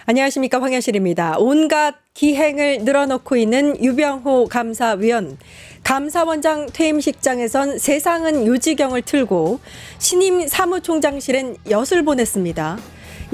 안녕하십니까, 황현실입니다. 온갖 기행을 늘어놓고 있는 유병호 감사위원. 감사원장 퇴임식장에선 세상은 요지경을 틀고 신임 사무총장실엔 엿을 보냈습니다.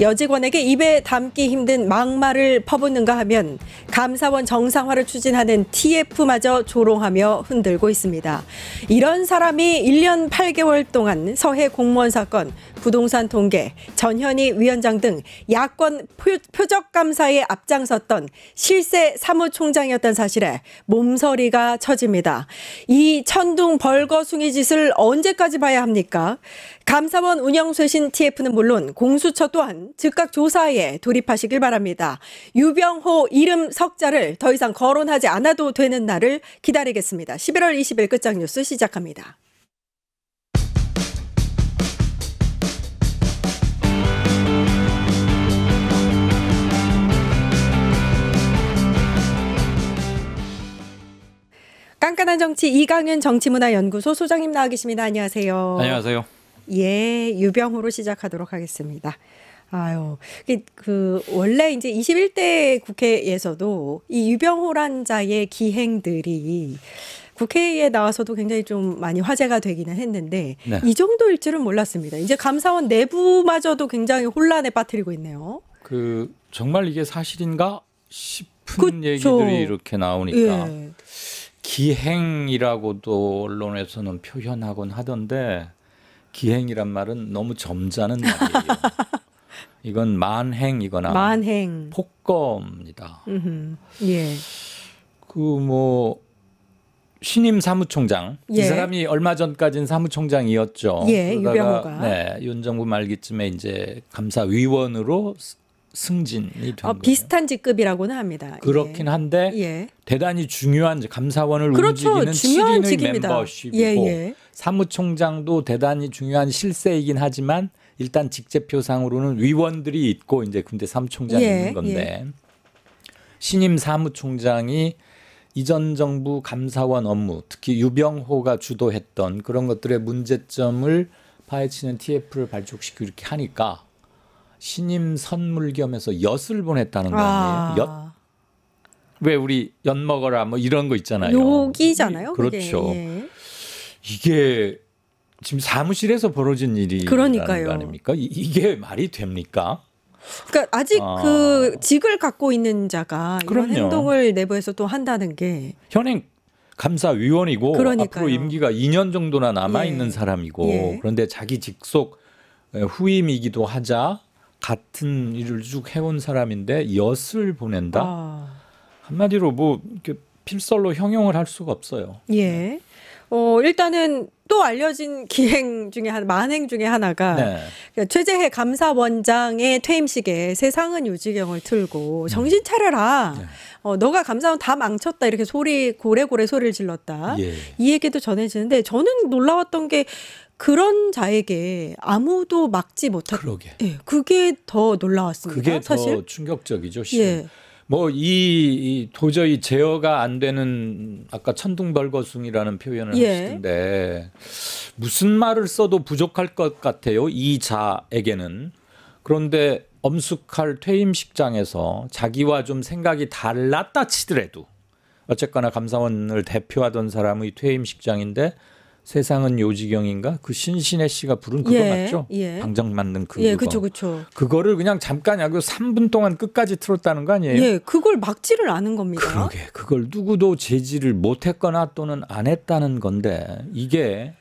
여직원에게 입에 담기 힘든 막말을 퍼붓는가 하면 감사원 정상화를 추진하는 TF마저 조롱하며 흔들고 있습니다. 이런 사람이 1년 8개월 동안 서해 공무원 사건, 부동산 통계, 전현희 위원장 등 야권 표적 감사에 앞장섰던 실세 사무총장이었던 사실에 몸서리가 쳐집니다. 이 천둥 벌거숭이 짓을 언제까지 봐야 합니까? 감사원 운영 쇄신 TF는 물론 공수처 또한 즉각 조사에 돌입하시길 바랍니다. 유병호 이름 석자를 더 이상 거론하지 않아도 되는 날을 기다리겠습니다. 11월 20일 끝장 뉴스 시작합니다. 깐깐한 정치 이강윤 정치문화연구소 소장님 나와 계십니다. 안녕하세요. 안녕하세요. 예, 유병호로 시작하도록 하겠습니다. 원래 이제 21대 국회에서도 이 유병호란 자의 기행들이 국회에 나와서도 굉장히 좀 많이 화제가 되기는 했는데 네. 이 정도일 줄은 몰랐습니다. 이제 감사원 내부마저도 굉장히 혼란에 빠뜨리고 있네요. 정말 이게 사실인가 싶은 그쵸. 얘기들이 이렇게 나오니까 예. 기행이라고도 언론에서는 표현하곤 하던데 기행이란 말은 너무 점잖은 말이에요. 이건 만행이거나 만행. 폭거입니다. 예. 신임 사무총장 예. 이 사람이 얼마 전까지는 사무총장이었죠. 예, 그러다가 유병호가. 네, 윤 정부 말기쯤에 이제 감사위원으로 승진이 된 거예요. 비슷한 직급이라고는 합니다. 그렇긴 한데 예. 대단히 중요한 감사원을 그렇죠. 움직이는 중요한 7인의 직입니다. 멤버십이고 예. 사무총장도 대단히 중요한 실세이긴 하지만 일단 직제표상으로는 위원들이 있고 이제 근데 사무총장이 있는 건데 신임 사무총장이 이전 정부 감사원 업무 특히 유병호가 주도했던 그런 것들의 문제점을 파헤치는 TF를 발족시키고 이렇게 하니까 신임 선물 겸해서 엿을 보냈다는 거 아니에요? 엿? 왜 우리 엿 먹어라 뭐 이런 거 있잖아요. 욕이잖아요. 그렇죠. 예. 이게 지금 사무실에서 벌어진 일이라는 그러니까요. 거 아닙니까? 이게 말이 됩니까? 그러니까 아직 그 직을 갖고 있는 자가 이런 그럼요. 행동을 내부에서 또 한다는 게 현행 감사위원이고 그러니까요. 앞으로 임기가 2년 정도나 남아 있는 예. 사람이고 예. 그런데 자기 직속 후임이기도 하자 같은 일을 쭉 해온 사람인데 엿을 보낸다. 한마디로 이렇게 필설로 형용을 할 수가 없어요. 예. 일단은 또 알려진 기행 중에 만행 중에 하나가 그러니까 최재해 감사원장의 퇴임식에 세상은 요지경을 틀고 정신 차려라. 너가 감사원 다 망쳤다 이렇게 고래고래 소리를 질렀다. 예. 이 얘기도 전해지는데 저는 놀라웠던 게 그런 자에게 아무도 막지 못한. 그러게. 예, 그게 더 놀라웠습니다. 그게 사실. 더 충격적이죠. 예. 이 도저히 제어가 안 되는 아까 천둥벌거숭이라는 표현을 하시던데 무슨 말을 써도 부족할 것 같아요. 이 자에게는. 그런데 엄숙할 퇴임식장에서 자기와 좀 생각이 달랐다 치더라도 어쨌거나 감사원을 대표하던 사람의 퇴임식장인데 세상은 요지경인가? 그 신신혜 씨가 부른 그거 맞죠? 예. 방정 만든 그거. 예, 그렇죠. 그거를 그냥 잠깐 3분 동안 끝까지 틀었다는 거 아니에요? 예, 그걸 막지를 않은 겁니다. 그러게. 그걸 누구도 제지를 못했거나 또는 안 했다는 건데 이게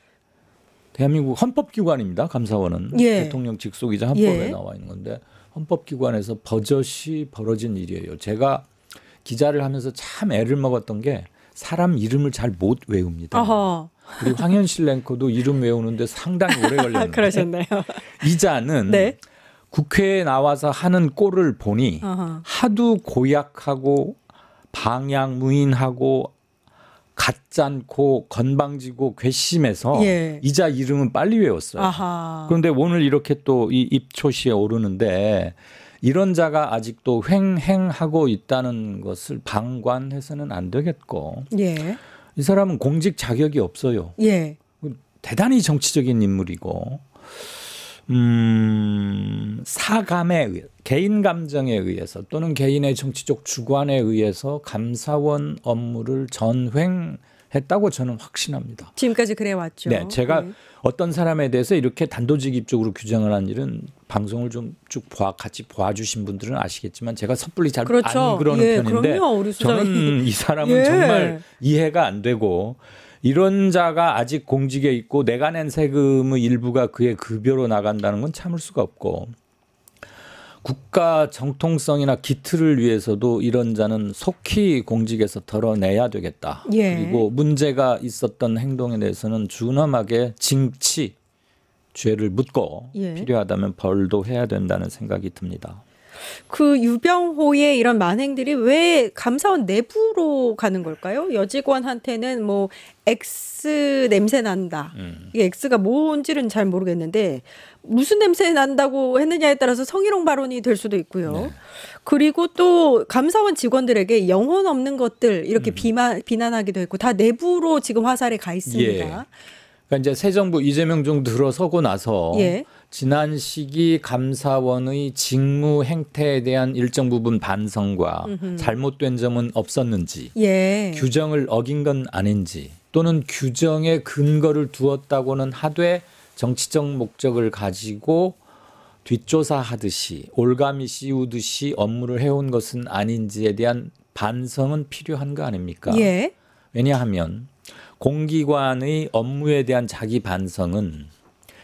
대한민국 헌법기관입니다. 감사원은. 예. 대통령 직속이자 헌법에 나와 있는 건데 헌법기관에서 버젓이 벌어진 일이에요. 제가 기자를 하면서 참 애를 먹었던 게 사람 이름을 잘 못 외웁니다. 어허. 우리 황현실 앵커도 이름 외우는데 상당히 오래 걸렸는데 그러셨네요. 이자는 국회에 나와서 하는 꼴을 보니 하도 고약하고 방향무인하고 가짠고 건방지고 괘씸해서 이자 이름은 빨리 외웠어요. 그런데 오늘 이렇게 또 이 입초시에 오르는데 이런 자가 아직도 횡행하고 있다는 것을 방관해서는 안 되겠고 이 사람은 공직 자격이 없어요. 대단히 정치적인 인물이고 사감에 의해 개인 감정에 의해서 또는 개인의 정치적 주관에 의해서 감사원 업무를 전횡했다고 저는 확신합니다. 지금까지 그래 왔죠. 네, 제가 어떤 사람에 대해서 이렇게 단도직입적으로 규정을 한 일은 방송을 좀 쭉 같이 봐주신 분들은 아시겠지만 제가 섣불리 잘 그렇죠. 안 그러는 편인데 그럼요, 우리 저는 이 사람은 정말 이해가 안 되고 이런 자가 아직 공직에 있고 내가 낸 세금의 일부가 그의 급여로 나간다는 건 참을 수가 없고 국가 정통성이나 기틀을 위해서도 이런 자는 속히 공직에서 덜어내야 되겠다. 그리고 문제가 있었던 행동에 대해서는 준엄하게 징치, 죄를 묻고 필요하다면 벌도 해야 된다는 생각이 듭니다. 그 유병호의 이런 만행들이 왜 감사원 내부로 가는 걸까요? 여직원한테는 뭐 X 냄새 난다. 이게 X가 뭔지는 잘 모르겠는데 무슨 냄새 난다고 했느냐에 따라서 성희롱 발언이 될 수도 있고요. 네. 그리고 또 감사원 직원들에게 영혼 없는 것들 이렇게 비난하기도 했고 다 내부로 지금 화살이 가 있습니다. 그러니까 이제 새 정부 이재명 정부 들어서고 나서 지난 시기 감사원의 직무 행태에 대한 일정 부분 반성과 잘못된 점은 없었는지 규정을 어긴 건 아닌지 또는 규정에 근거를 두었다고는 하되 정치적 목적을 가지고 뒷조사하듯이 올가미 씌우듯이 업무를 해온 것은 아닌지에 대한 반성은 필요한 거 아닙니까? 왜냐하면 공기관의 업무에 대한 자기 반성은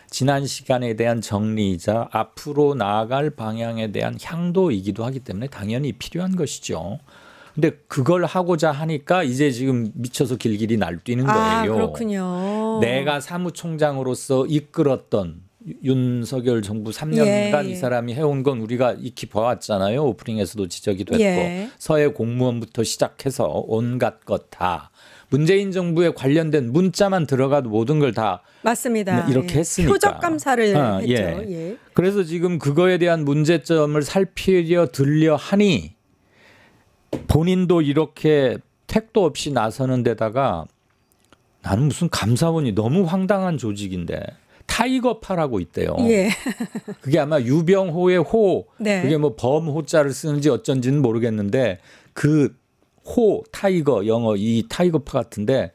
지난 시간에 대한 정리이자 앞으로 나아갈 방향에 대한 향도이기도 하기 때문에 당연히 필요한 것이죠. 근데 그걸 하고자 하니까 이제 지금 미쳐서 길길이 날뛰는 거예요. 그렇군요. 내가 사무총장으로서 이끌었던 윤석열 정부 3년간 이 사람이 해온 건 우리가 익히 봐왔잖아요. 오프닝에서도 지적이 됐고 서해 공무원부터 시작해서 온갖 것 다. 문재인 정부에 관련된 문자만 들어가도 모든 걸 다 맞습니다. 이렇게 했으니까. 표적 감사를 했죠. 그래서 지금 그거에 대한 문제점을 살피려 들려 하니 본인도 이렇게 택도 없이 나서는 데다가 나는 무슨 감사원이 너무 황당한 조직인데 타이거파라고 있대요. 그게 아마 유병호의 호, 그게 뭐 범호자를 쓰는지 어쩐지는 모르겠는데 그 호, 타이거, 영어 이 타이거파 같은데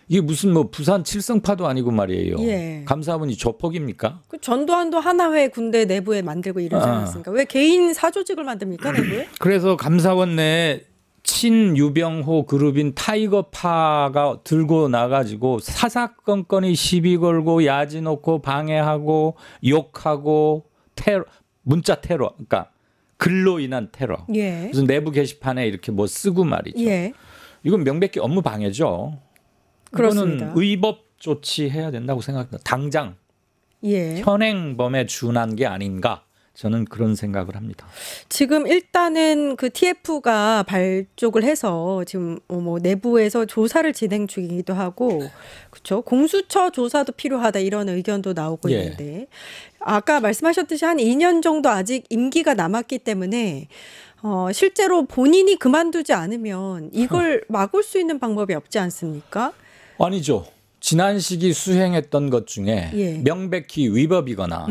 이게 무슨 뭐 부산 칠성파도 아니고 말이에요. 감사원이 조폭입니까? 그 전두환도 하나회 군대 내부에 만들고 이러지 않았습니까? 왜 개인 사조직을 만듭니까 내부에? 그래서 감사원 내에 친유병호 그룹인 타이거파가 들고 나가지고 사사건건이 시비 걸고 야지 놓고 방해하고 욕하고 테러, 문자 테러, 그러니까 글로 인한 테러. 무슨 내부 게시판에 이렇게 뭐 쓰고 말이죠. 이건 명백히 업무 방해죠. 그렇습니다. 이거는 의법 조치해야 된다고 생각합니다. 당장 현행범에 준한 게 아닌가. 저는 그런 생각을 합니다. 지금 일단은 그 TF가 발족을 해서 지금 뭐 내부에서 조사를 진행 중이기도 하고, 그렇죠. 공수처 조사도 필요하다 이런 의견도 나오고 있는데, 아까 말씀하셨듯이 한 2년 정도 아직 임기가 남았기 때문에 실제로 본인이 그만두지 않으면 이걸 막을 수 있는 방법이 없지 않습니까? 아니죠. 지난 시기 수행했던 것 중에 명백히 위법이거나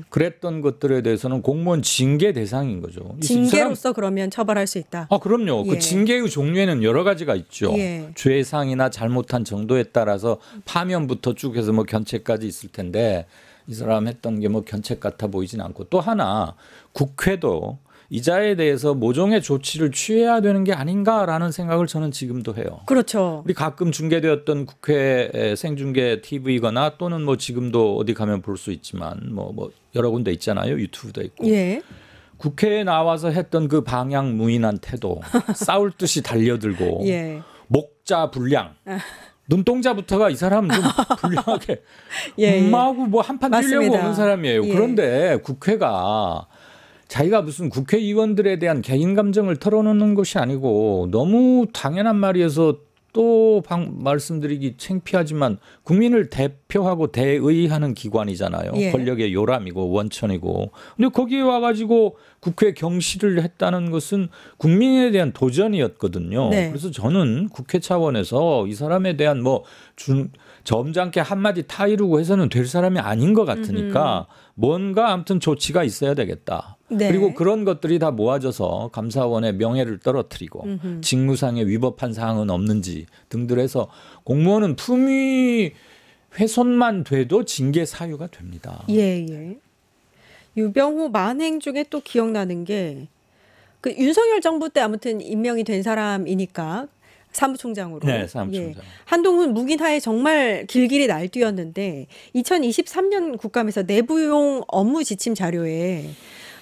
그랬던 것들에 대해서는 공무원 징계 대상인 거죠. 징계로서 그러면 처벌할 수 있다. 그럼요. 그 징계의 종류에는 여러 가지가 있죠. 죄상이나 잘못한 정도에 따라서 파면부터 쭉 해서 뭐 견책까지 있을 텐데 이 사람 했던 게 뭐 견책 같아 보이진 않고 또 하나 국회도 이자에 대해서 모종의 조치를 취해야 되는 게 아닌가라는 생각을 저는 지금도 해요. 그렇죠. 우리 가끔 중계되었던 국회 생중계 TV거나 또는 뭐 지금도 어디 가면 볼 수 있지만 뭐 여러 군데 있잖아요. 유튜브도 있고. 국회에 나와서 했던 그 방향무인한 태도, 싸울 듯이 달려들고 목자 불량. 눈동자부터가 이 사람 좀 불량하게 엄마하고 뭐 한판 뛰려고 오는 사람이에요. 그런데 국회가 자기가 무슨 국회의원들에 대한 개인 감정을 털어놓는 것이 아니고 너무 당연한 말이어서 또 말씀드리기 창피하지만 국민을 대표하고 대의하는 기관이잖아요. 권력의 요람이고 원천이고. 근데 거기에 와가지고 국회 경시를 했다는 것은 국민에 대한 도전이었거든요. 그래서 저는 국회 차원에서 이 사람에 대한 점잖게 한마디 타이르고 해서는 될 사람이 아닌 것 같으니까 뭔가 아무튼 조치가 있어야 되겠다. 네. 그리고 그런 것들이 다 모아져서 감사원의 명예를 떨어뜨리고 직무상에 위법한 사항은 없는지 등들 해서 공무원은 품위 훼손만 돼도 징계 사유가 됩니다. 예. 유병호 만행 중에 또 기억나는 게 그 윤석열 정부 때 아무튼 임명이 된 사람이니까 사무총장으로. 네, 사무총장. 예. 한동훈 묵인하에 정말 길길이 날뛰었는데 2023년 국감에서 내부용 업무 지침 자료에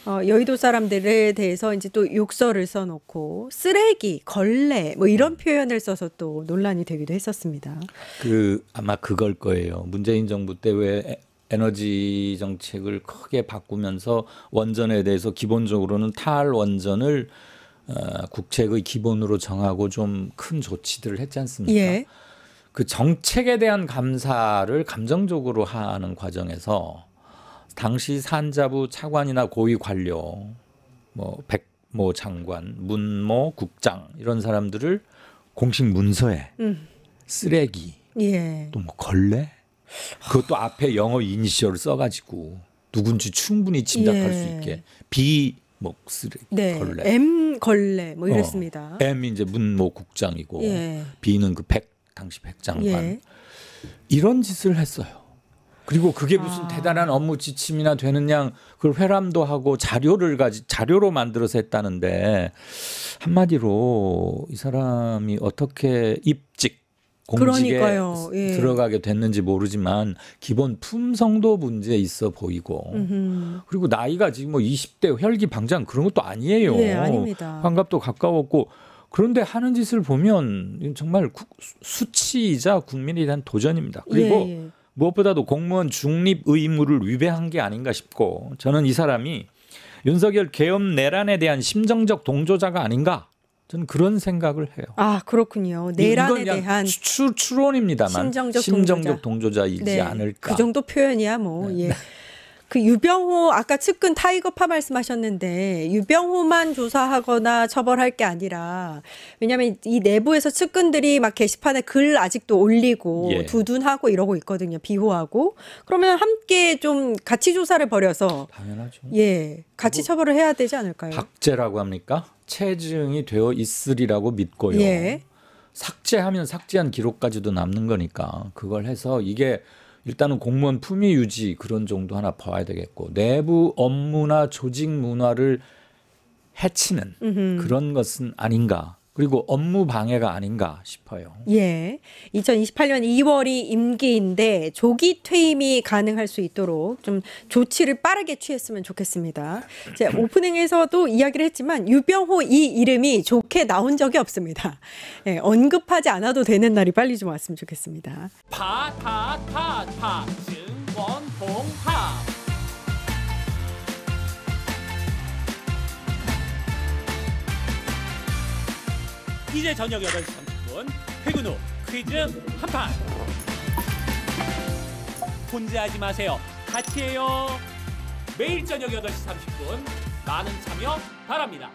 여의도 사람들에 대해서 이제 또 욕설을 써놓고 쓰레기, 걸레 뭐 이런 표현을 써서 또 논란이 되기도 했었습니다. 아마 그걸 거예요. 문재인 정부 때 왜 에너지 정책을 크게 바꾸면서 원전에 대해서 기본적으로는 탈원전을 국책의 기본으로 정하고 좀 큰 조치들을 했지 않습니까? 예. 그 정책에 대한 감사를 감정적으로 하는 과정에서 당시 산자부 차관이나 고위 관료, 뭐 백모 장관, 문모 국장 이런 사람들을 공식 문서에 쓰레기, 예. 또 뭐 걸레, 그것도 앞에 영어 이니셜을 써가지고 누군지 충분히 짐작할 수 있게 뭐 쓰레기, 네. 걸레, M 걸레 뭐 이랬습니다. M이 이제 문모 국장이고 예. B는 그 당시 백장관 예. 이런 짓을 했어요. 그리고 그게 무슨 대단한 업무 지침이나 되는 양 그걸 회람도 하고 자료로 만들어서 했다는데 한마디로 이 사람이 어떻게 입직 공직에 그러니까요. 예. 들어가게 됐는지 모르지만 기본 품성도 문제 있어 보이고 그리고 나이가 지금 뭐 20대 혈기방장 그런 것도 아니에요. 예, 아닙니다. 환갑도 가까웠고 그런데 하는 짓을 보면 정말 수치이자 국민에 대한 도전입니다. 그리고 무엇보다도 공무원 중립 의무를 위배한 게 아닌가 싶고 저는 이 사람이 윤석열 계엄 내란에 대한 심정적 동조자가 아닌가 저는 그런 생각을 해요. 아 그렇군요. 내란에 대한 추론입니다만 심정적 동조자이지 네. 않을까. 그 정도 표현이야 뭐. 네. 예. 그 유병호 아까 측근 타이거파 말씀하셨는데 유병호만 조사하거나 처벌할 게 아니라 왜냐하면 이 내부에서 측근들이 막 게시판에 글 아직도 올리고 두둔하고 이러고 있거든요. 비호하고 그러면 함께 좀 같이 조사를 벌여서 당연하죠. 예, 같이 처벌을 해야 되지 않을까요? 박제라고 합니까? 체증이 되어 있으리라고 믿고요. 예. 삭제하면 삭제한 기록까지도 남는 거니까 그걸 해서 이게 일단은 공무원 품위 유지 그런 정도 하나 봐야 되겠고 내부 업무나 조직 문화를 해치는 그런 것은 아닌가. 그리고 업무 방해가 아닌가 싶어요. 예. 2028년 2월이 임기인데 조기 퇴임이 가능할 수 있도록 좀 조치를 빠르게 취했으면 좋겠습니다. 제가 오프닝에서도 이야기를 했지만 유병호 이 이름이 좋게 나온 적이 없습니다. 예, 언급하지 않아도 되는 날이 빨리 좀 왔으면 좋겠습니다. 증권봉합 이제 저녁 8시 30분 퇴근 후 퀴즈 한판 혼자 하지 마세요. 같이 해요. 매일 저녁 8시 30분 많은 참여 바랍니다.